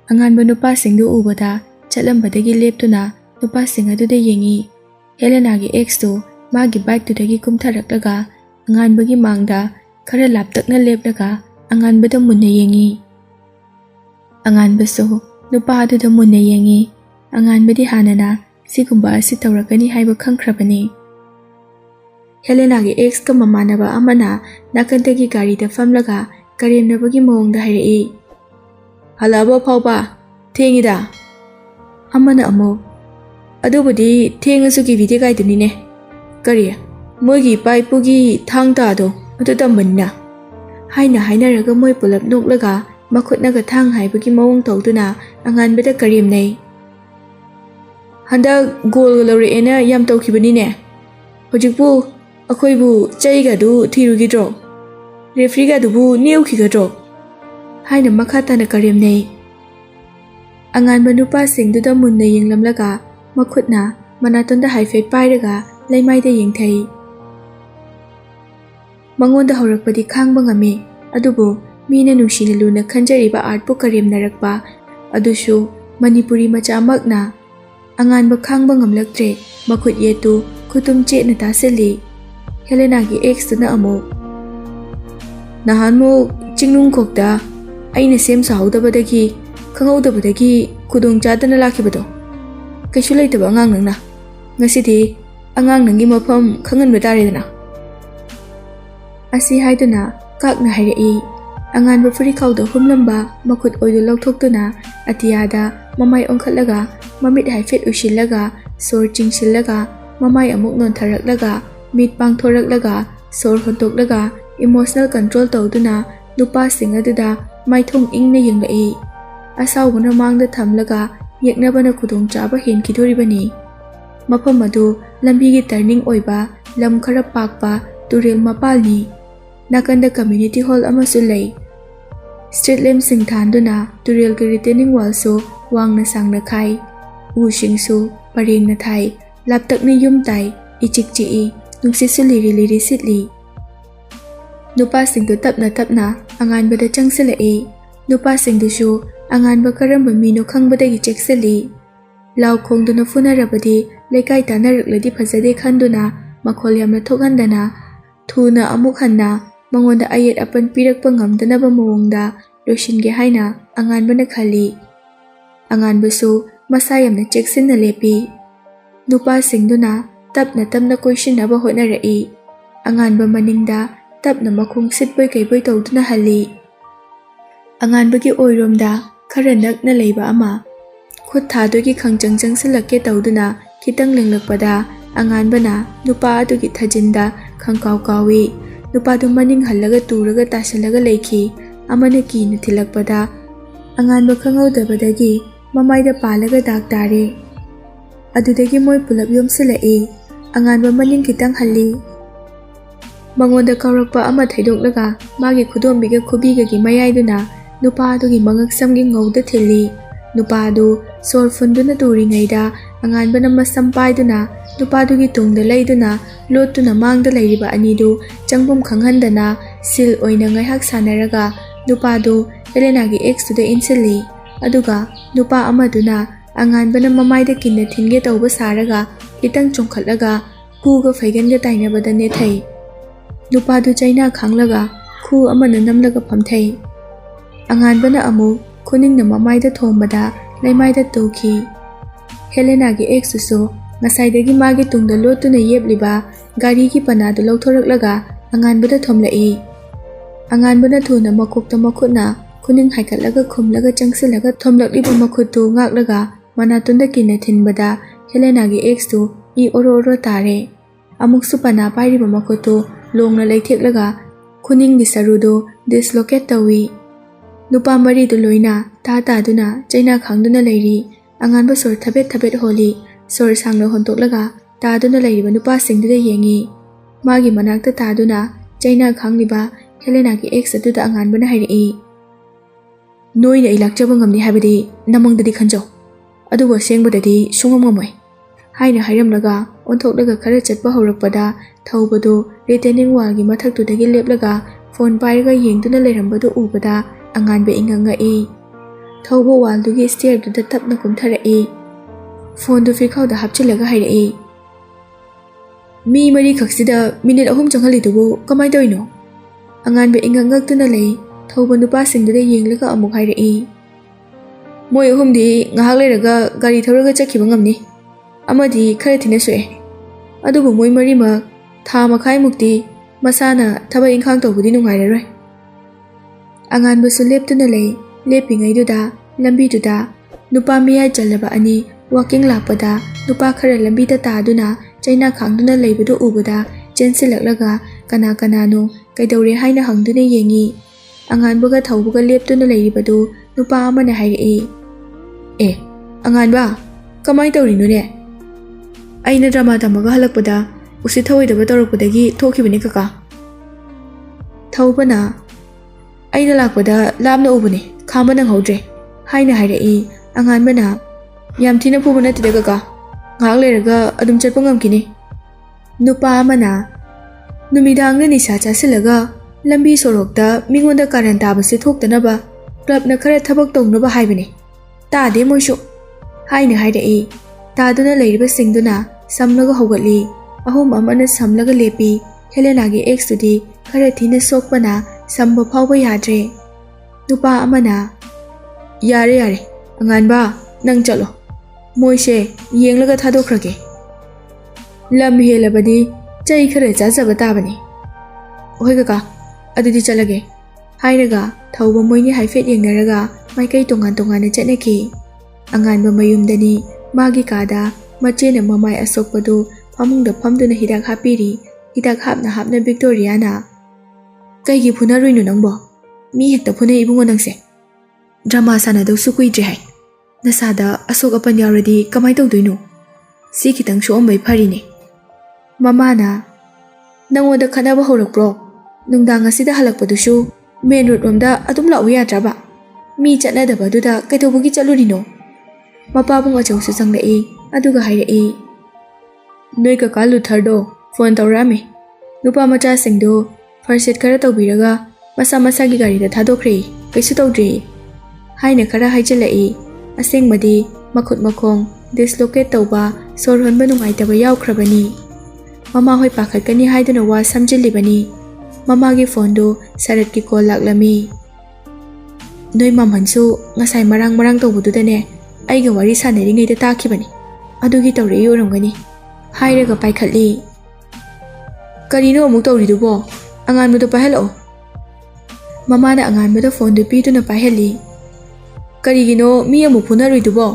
ꯑꯉꯥꯟꯕ ꯅꯨꯄꯥꯁꯤꯡꯗꯨ ꯎꯕꯗ ꯆꯠꯂꯝꯕꯗꯒꯤ ꯂꯦꯞꯇꯨꯅ ꯅꯨꯄꯥꯁꯤꯡ ꯑꯗꯨꯗ ꯌꯦꯡꯉꯤ꯫ ꯍꯦꯂꯦꯅꯥꯒꯤ ꯑꯦꯛꯁꯇꯨ ꯃꯥꯒꯤ ꯕꯥꯏꯛꯇꯨꯗꯒꯤ ꯀꯨꯝꯊꯔꯛꯂꯒ ꯑꯉꯥꯟꯕꯒꯤ ꯃꯥꯡꯗ ꯈꯔ ꯂꯥꯞꯇꯛꯅ ꯂꯦꯞꯂꯒ ꯑꯉꯥꯟꯕꯗ ꯃꯨꯟꯅ ꯌꯦꯡꯉꯤ꯫ ꯑꯉꯥꯟꯕꯁꯨ ꯅꯨꯄꯥ ꯑꯗꯨꯗ ꯃꯨꯟꯅ ꯌꯦꯡꯉꯤ꯫ ꯑꯉꯥꯟꯕꯗꯤ ꯍꯥꯟꯅꯅ ꯁꯤꯒꯨꯝꯕ ꯑꯁꯤ ꯇꯧꯔꯛꯀꯅꯤ ꯍꯥꯏꯕ ꯈꯪꯈ꯭ꯔꯕꯅꯤ꯫ ꯍꯦꯂꯦꯅꯥꯒꯤ ꯑꯦꯛꯁꯀ ꯃꯃꯥꯟꯅꯕ ꯑꯃꯅ ꯅꯥꯀꯟꯗꯒꯤ ꯒꯥꯔꯤꯗ ꯐꯝꯂꯒ ꯀꯔꯦꯝꯅꯕꯒꯤ ꯃꯑꯣꯡꯗ ꯍꯥꯏꯔꯛꯏ꯫ ꯍꯜꯂꯛꯑꯕꯣ ꯐꯥꯎꯕ? ꯊꯦꯡꯉꯤꯗ꯫ ꯑꯃꯅ ꯑꯃꯨꯛ ꯑꯗꯨꯕꯨꯗꯤ ꯊꯦꯡꯉꯁꯨ ꯀꯤꯕꯤꯗꯦ ꯀꯥꯏꯗꯨꯅꯤꯅꯦ꯫ ꯀꯔꯤ ꯃꯣꯏꯒꯤ ꯏꯄꯥ ꯏꯄꯨꯒꯤ ꯊꯥꯡ ꯇꯥꯗꯣ ꯑꯗꯨ ꯇꯝꯕꯅꯤꯅ ꯍꯥꯏꯅ ꯍꯥꯏꯅꯔꯒ ꯃꯣꯏ ꯄꯨꯂꯞ ꯅꯣꯛꯂꯒ ꯃꯈꯨꯠꯅꯒ ꯊꯥꯡ ꯍꯥꯏꯕꯒꯤ ꯃꯑꯣꯡ ꯇꯧꯗꯨꯅ ꯑꯉꯥꯟꯕꯗ ꯀꯔꯦꯝꯅꯩ꯫ ꯍꯟꯗꯛ ꯒꯣꯜꯒ ꯂꯧꯔꯛꯑꯦꯅ ꯌꯥꯝ ꯇꯧꯈꯤꯕꯅꯤꯅꯦ, ꯍꯧꯖꯤꯛꯄꯨ ꯑꯩꯈꯣꯏꯕꯨ ꯆꯩꯒꯗꯨ ꯊꯤꯔꯨꯈꯤꯗ꯭ꯔꯣ, ꯔꯦꯐ꯭ꯔꯤꯒꯗꯨꯕꯨ ꯅꯦꯛꯎꯈꯤꯒꯗ꯭ꯔꯣ ꯍꯥꯏꯅ ꯃꯈꯥ ꯇꯥꯅ ꯀꯔꯦꯝꯅꯩ꯫ ꯑꯉꯥꯟꯕ ꯅꯨꯄꯥꯁꯤꯡꯗꯨꯗ ꯃꯨꯟꯅ ꯌꯦꯡꯂꯝꯂꯒ ꯃꯈꯨꯠꯅ ꯃꯅꯥꯇꯣꯟꯗ ꯍꯥꯏꯐꯦꯠ ꯄꯥꯏꯔꯒ ꯂꯩꯃꯥꯏꯗ ꯌꯦꯡꯊꯩ꯫ ꯃꯉꯣꯟꯗ ꯍꯧꯔꯛꯄꯗꯤ ꯈꯥꯡꯕ ꯉꯝꯃꯤ, ꯑꯗꯨꯕꯨ ꯃꯤꯅ ꯅꯨꯡꯁꯤꯅ ꯂꯨꯅ ꯈꯟꯖꯔꯤꯕ ꯑꯥꯔꯠꯄꯨ ꯀꯔꯦꯝꯅꯔꯛꯄ, ꯑꯗꯨꯁꯨ ꯃꯅꯤꯄꯨꯔꯤ ꯃꯆꯥꯃꯛꯅ ꯑꯉꯥꯟꯕ ꯈꯥꯡꯕ ꯉꯝꯂꯛꯇ꯭ꯔꯦ꯫ ꯃꯈꯨꯠ ꯌꯦꯠꯇꯨ ꯈꯨꯇꯨꯝ ꯆꯦꯠꯅ ꯇꯥꯁꯤꯜꯂꯤ꯫ ꯍꯦꯂꯦꯅꯥꯒꯤ ꯑꯦꯛꯁꯇꯨꯅ ꯑꯃꯨꯛ, ꯅꯍꯥꯟꯃꯨꯛ ꯆꯤꯡꯅꯨꯡꯈꯣꯛꯇ ꯑꯩꯅ ꯁꯦꯝ ꯁꯥꯍꯧꯗꯕꯗꯒꯤ ꯈꯪꯍꯧꯗꯕꯗꯒꯤ ꯈꯨꯗꯣꯡ ꯆꯥꯗꯅ ꯂꯥꯛꯈꯤꯕꯗꯣ, ꯀꯩꯁꯨ ꯂꯩꯇꯕ ꯑꯉꯥꯡ ꯅꯪꯅ ꯉꯁꯤꯗꯤ ꯑꯉꯥꯡ ꯅꯪꯒꯤ ꯃꯐꯝ ꯈꯪꯍꯟꯕ ꯇꯥꯔꯦꯗꯅ ꯑꯁꯤ ꯍꯥꯏꯗꯨꯅ ꯀꯥꯛꯅ ꯍꯥꯏꯔꯛꯏ꯫ ꯑꯉꯥꯟꯕ ꯐꯨꯔꯤꯈꯥꯎꯗ ꯍꯨꯝꯂꯝꯕ ꯃꯈꯨꯠ ꯑꯣꯏꯗꯨ ꯂꯧꯊꯣꯛꯇꯨꯅ ꯑꯇꯤꯌꯥꯗ ꯃꯃꯥꯏ ꯑꯣꯟꯈꯠꯂꯒ ꯃꯃꯤꯠ ꯍꯥꯏꯐꯦꯠ ꯎꯏꯁꯤꯜꯂꯒ ꯁꯣꯔ ꯆꯤꯡꯁꯤꯜꯂꯒ ꯃꯃꯥꯏ ꯑꯃꯨꯛ ꯅꯣꯟꯊꯔꯛꯂꯒ ꯃꯤꯠ ꯄꯥꯡꯊꯣꯔꯛꯂꯒ ꯁꯣꯔ ꯍꯣꯟꯇꯣꯛꯂꯒ ꯏꯃꯣꯁꯅꯦꯜ ꯀꯟꯇ꯭ꯔꯣꯜ ꯇꯧꯗꯨꯅ ꯅꯨꯄꯥꯁꯤꯡ ꯑꯗꯨꯗ ꯃꯥꯏꯊꯣꯡ ꯏꯪꯅ ꯌꯦꯡꯂꯛꯏ꯫ ꯑꯁꯥꯎꯕꯅ ꯃꯥꯡꯗ ꯊꯝꯂꯒ ꯌꯦꯛꯅꯕꯅ ꯈꯨꯗꯣꯡꯆꯥꯕ ꯍꯦꯟꯈꯤꯗꯣꯔꯤꯕꯅꯤ꯫ ꯃꯐꯝ ꯑꯗꯨ ꯂꯝꯕꯤꯒꯤ ꯇꯔꯅꯤꯡ ꯑꯣꯏꯕ ꯂꯝ ꯈꯔ ꯄꯥꯛꯄ ꯇꯨꯔꯦꯜ ꯃꯄꯥꯜꯅꯤ꯫ ꯅꯥꯀꯟꯗ ꯀꯝꯃ꯭ꯌꯨꯅꯤꯇꯤ ꯍꯣꯜ ꯑꯃꯁꯨ ꯂꯩ꯫ ꯁ꯭ꯇ꯭ꯔꯤꯠ ꯂꯦꯝꯞꯁꯤꯡ ꯊꯥꯟꯗꯨꯅ ꯇꯨꯔꯦꯜꯒꯤ ꯔꯤꯇꯦꯅꯤꯡ ꯋꯥꯜꯁꯨ ꯋꯥꯡꯅ ꯁꯥꯡꯅ ꯈꯥꯏ꯫ ꯎꯁꯤꯡꯁꯨ ꯄꯔꯦꯡꯅ ꯊꯥꯏ꯫ ꯂꯥꯞꯇꯛꯅ ꯌꯨꯝ ꯇꯥꯏ, ꯏꯆꯤꯛ ꯆꯤꯛꯏ, ꯅꯨꯡꯁꯤꯠꯁꯨ ꯂꯤꯔꯤ ꯂꯤꯔꯤ ꯁꯤꯠꯂꯤ꯫ ꯅꯨꯄꯥꯁꯤꯡꯗꯨ ꯇꯞꯅ ꯇꯞꯅ ꯑꯉꯥꯟꯕꯗ ꯆꯪꯁꯤꯜꯂꯛꯏ꯫ ꯅꯨꯄꯥꯁꯤꯡꯗꯨꯁꯨ ꯑꯉꯥꯟꯕ ꯀꯔꯝꯕ ꯃꯤꯅꯣ ꯈꯪꯕꯗꯒꯤ ꯆꯦꯛꯁꯤꯜꯂꯤ꯫ ꯂꯥꯎ ꯈꯣꯡꯗꯨꯅ ꯐꯨꯅꯔꯕꯗꯤ ꯂꯩꯀꯥꯏ ꯇꯥꯟꯅꯔꯛꯂꯗꯤ ꯐꯖꯗꯦ ꯈꯟꯗꯨꯅ ꯃꯈꯣꯜ ꯌꯥꯝꯅ ꯊꯣꯛꯍꯟꯗꯅ ꯊꯨꯅ ꯑꯃꯨꯛ ꯍꯟꯅ ꯃꯉꯣꯟꯗ ꯑꯌꯦꯠ ꯑꯄꯟ ꯄꯤꯔꯛꯄ ꯉꯝꯗꯅꯕ ꯃꯑꯣꯡꯗ ꯂꯣꯏꯁꯤꯟꯒꯦ ꯍꯥꯏꯅ ꯑꯉꯥꯟꯕꯅ ꯈꯜꯂꯤ꯫ ꯑꯉꯥꯟꯕꯁꯨ ꯃꯁꯥ ꯌꯥꯝꯅ ꯆꯦꯛꯁꯤꯟꯅ ꯂꯦꯞꯄꯤ꯫ ꯅꯨꯄꯥꯁꯤꯡꯗꯨꯅ ꯇꯞꯅ ꯇꯞꯅ ꯀꯣꯏꯁꯤꯟꯅꯕ ꯍꯣꯠꯅꯔꯛꯏ꯫ ꯑꯉꯥꯟꯕ ꯃꯅꯤꯡꯗ ꯇꯞꯅ ꯃꯈꯣꯡ ꯁꯤꯠꯄꯣꯏ ꯀꯩꯕꯣꯏ ꯇꯧꯗꯨꯅ ꯍꯜꯂꯤ꯫ ꯑꯉꯥꯟꯕꯒꯤ ꯑꯣꯏꯔꯣꯝꯗ ꯈꯔ ꯅꯛꯅ ꯂꯩꯕ ꯑꯃ ꯈꯨꯠ ꯊꯥꯗꯣꯏꯒꯤ ꯈꯪꯆꯪ ꯆꯪꯁꯤꯜꯂꯛꯀꯦ ꯇꯧꯗꯨꯅ ꯈꯤꯇꯪ ꯂꯦꯡꯂꯛꯄꯗ ꯑꯉꯥꯟꯕꯅ ꯅꯨꯄꯥ ꯑꯗꯨꯒꯤ ꯊꯥꯖꯤꯟꯗ ꯈꯪꯀꯥꯎ ꯀꯥꯎꯏ꯫ ꯅꯨꯄꯥꯗꯨ ꯃꯅꯤꯡ ꯍꯜꯂꯒ ꯇꯨꯔꯒ ꯇꯥꯁꯤꯜꯂꯒ ꯂꯩꯈꯤ꯫ ꯑꯃꯅ ꯀꯤꯅ ꯊꯤꯜꯂꯛꯄꯗ ꯑꯉꯥꯟꯕ ꯈꯪꯍꯧꯗꯕꯗꯒꯤ ꯃꯃꯥꯏꯗ ꯄꯥꯜꯂꯒ ꯗꯥꯛ ꯇꯥꯔꯦ꯫ ꯑꯗꯨꯗꯒꯤ ꯃꯣꯏ ꯄꯨꯂꯞ ꯌꯣꯝꯁꯤꯜꯂꯛꯏ꯫ ꯑꯉꯥꯟꯕ ꯃꯅꯤꯡ ꯈꯤꯇꯪ ꯍꯜꯂꯤ꯫ ꯃꯉꯣꯟꯗ ꯀꯥꯎꯔꯛꯄ ꯑꯃ ꯊꯩꯗꯣꯛꯂꯒ ꯃꯥꯒꯤ ꯈꯨꯗꯣꯝꯕꯤꯒ ꯈꯨꯕꯤꯒꯒꯤ ꯃꯌꯥꯏꯗꯨꯅ ꯅꯨꯄꯥ ꯑꯗꯨꯒꯤ ꯃꯉꯛꯁꯝꯒꯤ ꯉꯧꯗ ꯊꯤꯜꯂꯤ꯫ ꯅꯨꯄꯥ ꯑꯗꯨ ꯁꯣꯔ ꯐꯨꯟꯗꯨꯅ ꯇꯨꯔꯤꯉꯩꯗ ꯑꯉꯥꯟꯕꯅ ꯃꯁꯝ ꯄꯥꯏꯗꯨꯅ ꯅꯨꯄꯥꯗꯨꯒꯤ ꯇꯨꯡꯗ ꯂꯩꯗꯨꯅ ꯂꯣꯠꯇꯨꯅ ꯃꯥꯡꯗ ꯂꯩꯔꯤꯕ ꯑꯅꯤꯗꯨ ꯆꯪꯐꯝ ꯈꯪꯍꯟꯗꯅ ꯁꯤꯜ ꯑꯣꯏꯅ ꯉꯥꯏꯍꯥꯛ ꯁꯥꯟꯅꯔꯒ ꯅꯨꯄꯥꯗꯨ ꯍꯦꯂꯦꯅꯥꯒꯤ ꯑꯦꯛꯁꯇꯨꯗ ꯏꯟꯁꯤꯜꯂꯤ꯫ ꯑꯗꯨꯒ ꯅꯨꯄꯥ ꯑꯃꯗꯨꯅ ꯑꯉꯥꯟꯕꯅ ꯃꯃꯥꯏꯗ ꯀꯤꯟꯅ ꯊꯤꯟꯒꯦ ꯇꯧꯕ ꯁꯥꯔꯒ ꯈꯤꯇꯪ ꯆꯣꯡꯈꯠꯂꯒ ꯈꯨꯒ ꯐꯩꯒꯟꯒ ꯇꯥꯏꯅꯕꯗ ꯅꯦꯠꯊꯩ꯫ ꯅꯨꯄꯥꯗꯨ ꯆꯩꯅꯥ ꯈꯥꯡꯂꯒ ꯈꯨ ꯑꯃꯅ ꯅꯝꯂꯒ ꯐꯝꯊꯩ꯫ ꯑꯉꯥꯟꯕꯅ ꯑꯃꯨꯛ ꯈꯨꯅꯤꯡꯅ ꯃꯃꯥꯏꯗ ꯊꯣꯝꯕꯗ ꯂꯩꯃꯥꯏꯗ ꯇꯨꯈꯤ꯫ ꯍꯦꯂꯦꯅꯥꯒꯤ ꯑꯦꯛꯁꯇꯨꯁꯨ ꯉꯁꯥꯏꯗꯒꯤ ꯃꯥꯒꯤ ꯇꯨꯡꯗ ꯂꯣꯠꯇꯨꯅ ꯌꯦꯞꯂꯤꯕ ꯒꯥꯔꯤꯒꯤ ꯄꯅꯥꯗꯨ ꯂꯧꯊꯣꯔꯛꯂꯒ ꯑꯉꯥꯟꯕꯗ ꯊꯣꯝꯂꯛꯏ꯫ ꯑꯉꯥꯟꯕꯅ ꯊꯨꯅ ꯃꯀꯣꯛꯇ ꯃꯈꯨꯠꯅ ꯈꯨꯅꯤꯡ ꯍꯥꯏꯒꯠꯂꯒ ꯈꯨꯝꯂꯒ ꯆꯪꯁꯤꯜꯂꯒ ꯊꯣꯝꯂꯛꯂꯤꯕ ꯃꯈꯨꯠꯇꯨ ꯉꯥꯛꯂꯒ ꯃꯅꯥꯇꯣꯟꯗ ꯀꯤꯟꯅ ꯊꯤꯟꯕꯗ ꯍꯦꯂꯦꯅꯥꯒꯤ ꯑꯦꯛꯁꯇꯨ ꯏ ꯑꯣꯔꯣ ꯑꯣꯔꯣ ꯇꯥꯔꯦ꯫ ꯑꯃꯨꯛꯁꯨ ꯄꯅꯥ ꯄꯥꯏꯔꯤꯕ ꯃꯈꯨꯠꯇꯨ ꯂꯣꯡꯅ ꯂꯩꯊꯦꯛꯂꯒ ꯈꯨꯅꯤꯡꯒꯤ ꯁꯔꯨꯗꯨ ꯗꯤꯁꯂꯣꯀꯦꯠ ꯇꯧꯏ꯫ ꯅꯨꯄꯥ ꯃꯔꯤꯗꯨ ꯂꯣꯏꯅ ꯇꯥꯗꯨꯅ ꯆꯩꯅꯥ ꯈꯥꯡꯗꯨꯅ ꯂꯩꯔꯤ꯫ ꯑꯉꯥꯟꯕ ꯁꯣꯔ ꯊꯕꯦꯠ ꯊꯕꯦꯠ ꯍꯣꯜꯂꯤ꯫ ꯁꯣꯔ ꯁꯥꯡꯅ ꯍꯣꯟꯇꯣꯛꯂꯒ ꯇꯥꯗꯨꯅ ꯂꯩꯔꯤꯕ ꯅꯨꯄꯥꯁꯤꯡꯗꯨꯗ ꯌꯦꯡꯉꯤ꯫ ꯃꯥꯒꯤ ꯃꯅꯥꯛꯇ ꯇꯥꯗꯨꯅ ꯆꯩꯅꯥ ꯈꯥꯡꯂꯤꯕ ꯍꯦꯂꯦꯅꯥꯒꯤ ꯑꯦꯛꯁ ꯑꯗꯨꯗ ꯑꯉꯥꯟꯕꯅ ꯍꯥꯏꯔꯛꯏ, ꯅꯣꯏꯅ ꯑꯩ ꯂꯥꯛꯆꯕ ꯉꯝꯅꯤ ꯍꯥꯏꯕꯗꯤ ꯅꯃꯪꯗꯗꯤ ꯈꯟꯖꯧ, ꯑꯗꯨꯕꯨ ꯑꯁꯦꯡꯕꯗꯗꯤ ꯁꯨꯡꯉꯝ ꯉꯝꯃꯣꯏ ꯍꯥꯏꯅ ꯍꯥꯏꯔꯝꯂꯒ ꯑꯣꯟꯊꯣꯛꯂꯒ ꯈꯔ ꯆꯠꯄ ꯍꯧꯔꯛꯄꯗ ꯊꯧꯕꯗꯨ ꯔꯤꯇꯦꯅꯤꯡ ꯋꯥꯜꯒꯤ ꯃꯊꯛꯇꯨꯗꯒꯤ ꯂꯦꯞꯂꯒ ꯐꯣꯟ パイꯔꯒ ꯌꯦꯡꯗꯨꯅ ꯂꯩꯔꯝꯕꯗꯨ ꯎꯕꯗ ꯑꯉꯥꯟꯕ ꯏꯪꯉꯛꯉꯛꯏ꯫ ꯊꯧꯕ ꯋꯥꯜꯗꯨꯒꯤ ꯁ꯭ꯇꯤꯌꯔꯗꯨꯗ ꯇꯞꯅ ꯀꯨꯝꯊꯔꯛꯏ꯫ ꯐꯣꯟꯗꯨ ꯐꯤꯈꯥꯎꯗ ꯍꯥꯞꯆꯤꯜꯂꯒ ꯍꯥꯏꯔꯛꯏ, ꯃꯤ ꯃꯔꯤꯈꯛꯁꯤꯗ ꯃꯤꯅꯤꯠ 3 ꯆꯪꯍꯜꯂꯤꯗꯨꯕꯨ ꯀꯃꯥꯏ ꯇꯧꯔꯤꯅꯣ? ꯑꯉꯥꯟꯕ ꯏꯪꯉꯛꯉꯛꯇꯨꯅ ꯂꯩ꯫ ꯊꯧꯕ ꯅꯨꯄꯥꯁꯤꯡꯗꯨꯗ ꯌꯦꯡꯂꯒ ꯑꯃꯨꯛ ꯍꯥꯏꯔꯛꯏ, ꯃꯣꯏ 3ꯗꯤ ꯉꯥꯏꯍꯥꯛ ꯂꯩꯔꯒ ꯒꯥꯔꯤ ꯊꯧꯔꯒ ꯆꯠꯈꯤꯕ ꯉꯝꯅꯤ, ꯑꯃꯗꯤ ꯈꯔ ꯊꯤꯅ ꯁꯣꯛꯑꯦ, ꯑꯗꯨꯕꯨ ꯃꯣꯏ ꯃꯔꯤꯃꯛ ꯊꯥ ꯃꯈꯥꯏꯃꯨꯛꯇꯤ ꯃꯁꯥꯅ ꯊꯕꯛ ꯏꯪꯈꯥꯡ ꯇꯧꯕꯗꯤ ꯅꯨꯡꯉꯥꯏꯔꯔꯣꯏ꯫ ꯑꯉꯥꯟꯕꯁꯨ ꯂꯦꯞꯇꯨꯅ ꯂꯩ꯫ ꯂꯦꯞꯄꯤꯉꯩꯗꯨꯗ ꯂꯝꯕꯤꯗꯨꯗ ꯅꯨꯄꯥ ꯃꯤꯌꯥꯏ ꯆꯜꯂꯕ ꯑꯅꯤ waking lakpada nupa khara lambi da taduna chaina khangduna leibadu ubada chensilaklaga kana kanano kaidore haina hangduna yengi anganbaga thaubuga leptuna leibadu nupa amana hairi anganba kamai tawrinu ne aina drama tamaga halakpada usi thawaidaba tawrakpadagi thokibani kaka thawbana aina lakpada lamna ubane khamba nanghodre haina hairi anganbana yam thina puba natida kaka ngak leraga adum chatpa ngamkini nupa amana numidangna nisa chasilaga lambi sorokta mingonda karan tabase thoktanaba clubna khara thabak tongnaba haibani tade moishu haina hairi taduna leiriba singduna samlaga hogatli ahum amana samlaga lepi Helena gi ex tudi khara thina sokpana samba phawba yadre nupa amana yare anganba nang chalo moise yenglaga thadokhrage lam helabadi chai khara chajaba tabani oi kaka adudi chalage hairaga thauba moini haifet yengnaraga maikai tongan chatnaki anganba mayumdani magi kada machena mamai asokpadu famungda famduna hidak hapiri hidak hapna Victoriana kaigi phunaruinu nangbo mi hekta phunai ibungo nangse drama sanadu sukuidre hai nasada asok apan yauradi kamai tawdoino si khitang shombai pharine mamana nangoda khanaba horakpro nungdang asida halakpadusu main road romda adum lawu yadraba mi chatnadaba duda kaitobagi chalurino mapabung achausu sanglai aduga hairi noi kaka Lutherdo phone tawrame nupa macha singdo first aid khara tawbiraga masa gi gari da thadokre kaisu tawdre haina khara haichalai asengmadi makhut makhong dislocate tawba sor honba nungai taba yaukhrabani mama hoi pakhatkani haiduna wa samjilibani mama gi phone do sarat ki call laklami noi mamhansu ngasai marang tawbududane aiga wari sanari da takhibani adugi tawre yorongani hairaga paikhatli karino amuk tawridubo anganmudo pahelo mamana anganmudo phone do piduna paheli karigino mi amuk phunaruidubo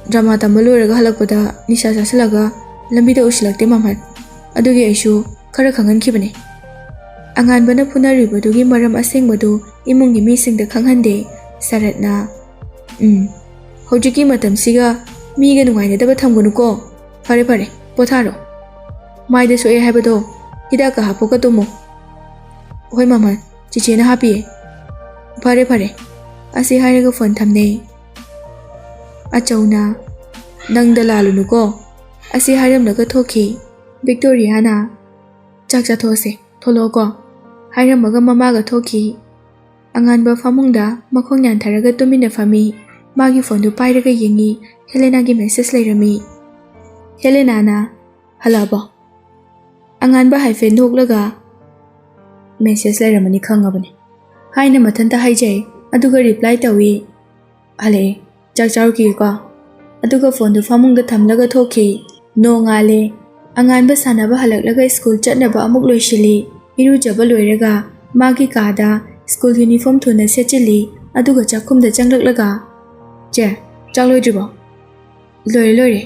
drama tamaloraga halakpada nisha sasalaga lambida usilakte mamhat adugi aisu khara khangankhibane anganbana phunaribadugi maram asengmadu imungi misingda khanghande saratna hojiki matamsiga miga nungainadaba thamgunuko fare potharo maida soe haibado hidaka hapoka tumo hoi mama chichena hapiye fare asi hairaga phone thamne achauna nangda lalunuko asi hairamnaga thoki Victoriana chakcha those tholoko hairamaga mamaga thoki anganba famungda makhong nyan tharaga tumina fami magi phone du pairaga yengi Helena gi message lairami Helena na halabo anganba haifen doklaga message lairamani khangabani haina mathanta haijai aduga reply tawi hale chakcharu ki ko aduga phone du famungda thamlaga thoki no ngale anganba sanaba halaklaga school chatnaba amuk loisili iru jaba loiraga magi kada school uniform thuna sechili aduga chakhumda changlaklaga che changloidribo lore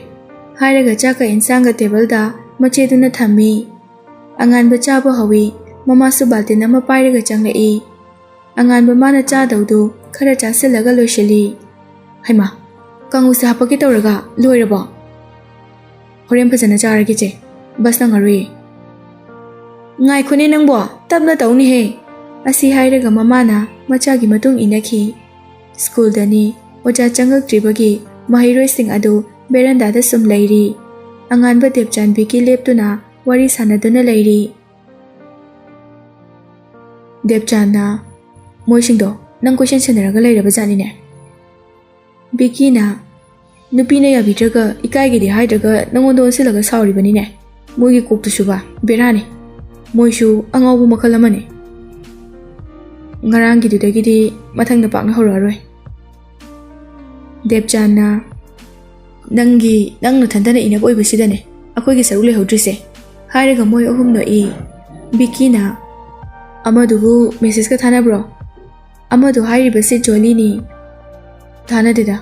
hairaga chaka insanga table da macheduna thammi anganba chaba hawi mama su baltin ama pairaga changlai anganba mana cha daudu khara chasilaga loishili haima kangu sa hapaki tawraga loirabo horen phajana charagi che bas nangarui ngai khune nangbo tabna tawni he asi hairaga mamana machagi matung inaki school dani oja changak tribagi mahiroi sing adu beranda da sum lairi anganba depchan biki leptuna wari sanaduna lairi depchana moisingdo nang question senaraga lairaba jani ne biki na nupi na yabitraga ikai gi haidraga nangondo silaga sauri bani ne mogi koktu suba berani moisu angawbu makhalamane ngarang gi dudagi mathangna pakna horaroi depchana nangna thandana ina boi bisidane akoi gi sarule hodrise hairaga moi ahum no I bikina amadu message ka thana bro amadu hairi basi joli ni thana dida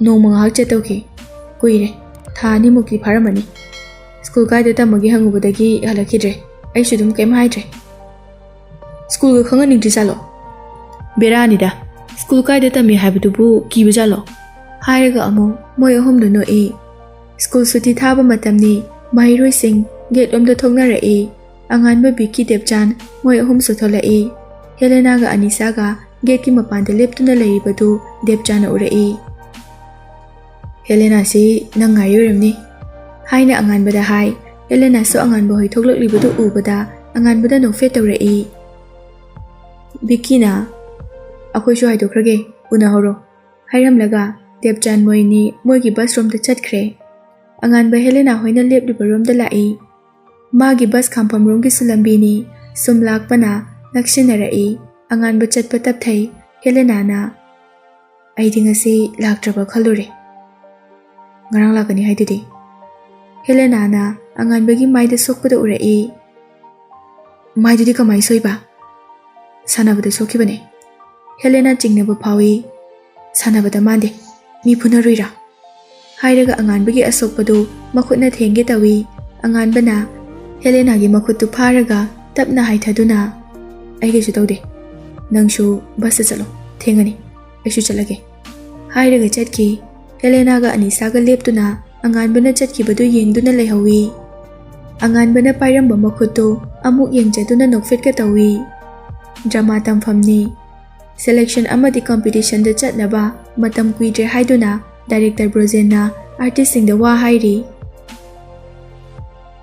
Nongma ngahak chetauki. Kuire. Tha animuki pharamani. School kaida tamagi hangubadagi halakidre. Aishu dum kem haidre. School ga khanganingdri jalo. Beranida. School kaida tami haibadubu kiba jalo. Hairaga amu moi ahumdu no e. School suti thaba matamni mahiroi sing gate omda thongnara e. Anganba Biki Debjan moi ahum sothola e. Helena ga Anisa ga gate ki mapanda leptuna lairibadu Debjana ura e. Helena si nangayoramni. Haina anganbada hai. Helena so anganba hoi thoglak ubada anganbada no fet tawra e. Biki na akhoi shu haidokrage unahoro. Hairamlaga Debjan moini moigi bus rom da chatkre. Anganba Helena hoina lepliba rom da lai. Magi bus khampam rom ki sulambini sumlakpana nakshinara e. Anganba chatpa tapthai Helena na aidi ngasi laktraba khalure. Ngarang lakani haidudi. Helena na anganbagi maida sokpada ura e. Maidudi kamai soiba. Sanabada sokibane. Helena chingnaba phawi. Sanabada mande. Mi punaruira. Hairaga anganbagi asokpadu makhutna thenge tawi. Anganbana Helena gi makhuttu pharaga tapna haithaduna. Aigesu tawde. Nangshu bus chalo. Thengani. Aishu chalage. Hairaga chatki. Helena ga Anisa ga leptuna anganbana chatkibadu yengduna lehawi. Anganbana pairamba makhuttu amuk yengjaduna nokfet ka tawi. Drama tamfamni. Selection amadi competition da chatnaba matam kuidre haiduna Director Brozenna artist sing da wa hairi.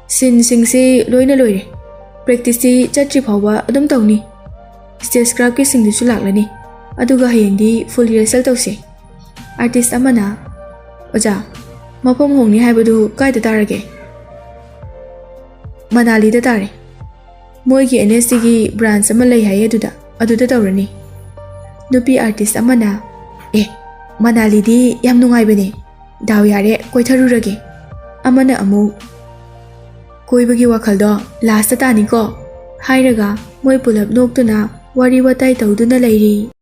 Sin sing si loina loire. Practice si chatri phawa adum tawni. Stage craft ki sing du su laklani. Aduga hayengdi full rehearsal tawse. Artist amana Oja mapam hongni haibadu kaida tarage. Manali da tare. Moigi NST gi branch ama lai haye aduda tawrani. Nupi artist amana Manali di yam nungaibane. Daw yare koitharurage. Amana amu koibagi wakhaldo last ta ni ko. Hairaga moi pulap noktuna wari watai tawduna lairi.